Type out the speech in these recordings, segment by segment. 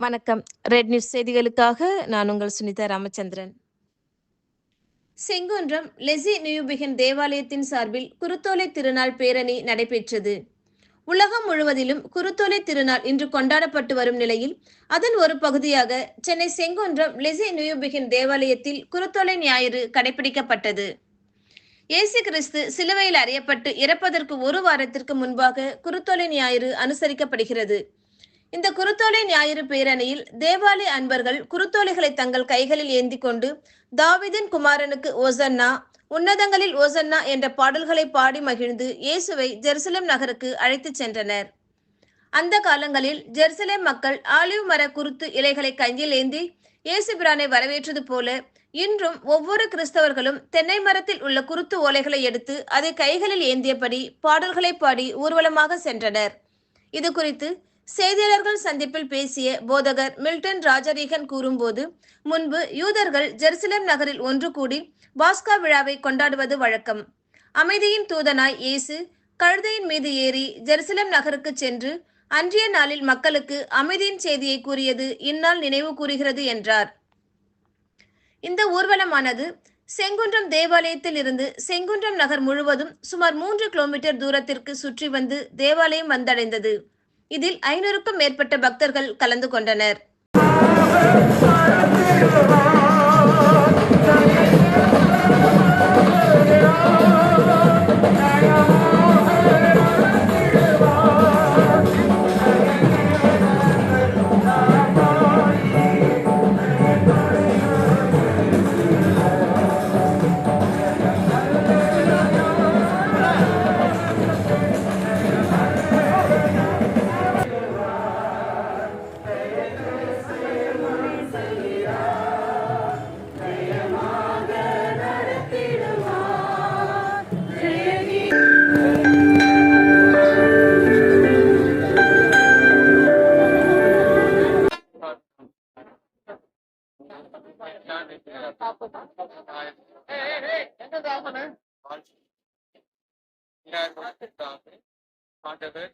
வணக்கம். Red news செய்திகளுக்காக நான் உங்கள் சுனிதா ராமச்சந்திரன். செங்குன்றம் லெசி நியூபிகன் தேவாலயத்தின் சார்பில் குருத்தோலை திருநாள் பேரணி நடைபெற்றது. உலகம் முழுவதிலும் குருத்தோலை திருநாள் இன்று கொண்டாடப்பட்டு வரும் நிலையில் அதன் ஒரு பகுதியாக சென்னை செங்குன்றம் லெசி நியூபிகன் தேவாலயத்தில் குருத்தோலை ஞாயிறு கடைபிடிக்கப்பட்டது. இயேசு கிறிஸ்து சிலுவையில் அறையப்பட்டு இறப்பதற்கு ஒரு வாரத்திற்கு முன்பாக குருத்தோலை ஞாயிறு அனுசரிக்கப்படுகிறது. இந்த குருத்தோலை ஞாயிறு பேரணியில் தேவாலய அன்பர்கள் குருத்தோலைகளை தங்கள் கைகளில் ஏந்தி கொண்டு தாவீதின் குமாரனுக்கு ஓசன்னா, உன்னதங்களில் ஓசன்னா என்ற பாடல்களை பாடி மகிழ்ந்து இயேசுவை ஜெருசலேம் நகருக்கு அழைத்துச் சென்றனர். அந்த காலங்களில் ஜெருசலேம் மக்கள் ஆலிவ் மர குருத்து இலைகளை கையில் ஏந்தி இயேசு பிரானை வரவேற்றது போல இன்றும் ஒவ்வொரு கிறிஸ்தவர்களும் தென்னை மரத்தில் உள்ள குருத்து ஓலைகளை எடுத்து அதை கைகளில் ஏந்தியபடி பாடல்களை பாடி ஊர்வலமாக சென்றனர். இது குறித்து செய்தியாளர்கள் சந்திப்பில் பேசிய போதகர் மில்டன் ராஜரீகன் கூறும்போது, முன்பு யூதர்கள் ஜெருசலேம் நகரில் ஒன்று கூடி பாஸ்கா விழாவை கொண்டாடுவது வழக்கம். அமைதியின் தூதனாய் இயேசு கழுதையின் மீது ஏறி ஜெருசலேம் நகருக்கு சென்று அன்றைய நாளில் மக்களுக்கு அமைதியின் செய்தியை கூறியது இந்நாள் நினைவு கூறுகிறது என்றார். இந்த ஊர்வலமானது செங்குன்றம் தேவாலயத்தில் இருந்து செங்குன்றம் நகர் முழுவதும் சுமார் 3 கிலோமீட்டர் தூரத்திற்கு சுற்றி வந்து தேவாலயம் வந்தடைந்தது. இதில் 500க்கும் மேற்பட்ட பக்தர்கள் கலந்து கொண்டனர். ஆண்டவர்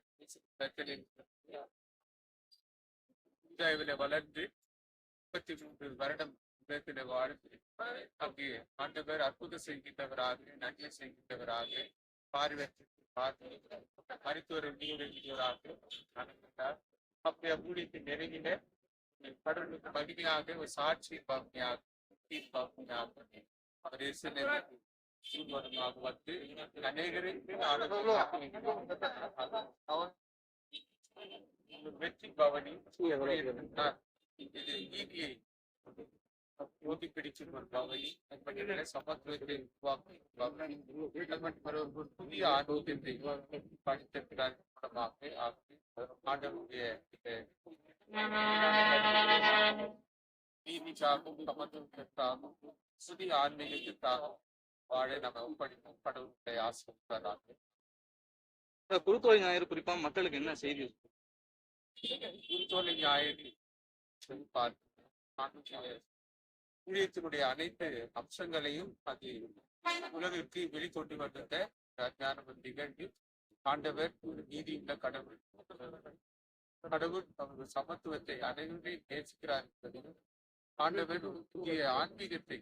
இந்தியாவில வளர்ந்து 33 வருடம் உலகத்தில வாழ்ந்து அங்கே ஆண்டவர் அற்புதம் செய்கின்றவராக, நன்மை செய்கின்றவராக, பார்வையற்ற மருத்துவரை நீராக நடந்தார். அப்படிய ஊழியத்தின் நிறைவில கடவுளுக்கு மகிமையாக ஒரு சாட்சி பகுதியாக அவர் சூழ்வனமாக வந்து அநேகருக்கு வெற்றி பவனி இது நீதியை ஓட்டி பிடிக்கும் ஒரு பவனி சமத்துவத்தை உருவாக்கும் புதிய ஆரோக்கியத்தை படித்திருக்கிறார் மூலமாக ஆண்டவருடைய நீதிக்காகவும் சமத்துவத்திற்காகவும் புதிய ஆன்மீகத்திற்காகவும் வாழ நம்ம படிப்போம். கடவுளுடைய ஆசீர்வாதமாக. குருத்தோலை ஞாயிறு குறிப்பா மக்களுக்கு என்ன செய்தி? குருத்தோலை ஞாயிறு ஊழியத்தினுடைய அனைத்து அம்சங்களையும் அது உலகிற்கு வெளிக்கொண்டு வந்த ஞான நிகழ்வு. ஆண்டவர் ஒரு நீதியுள்ள கடவுள். கடவுள் அவர் சமத்துவத்தை அனைவரையும் நேசிக்கிறார் என்பதையும் ஆண்டவர் ஒரு புதிய ஆன்மீகத்தை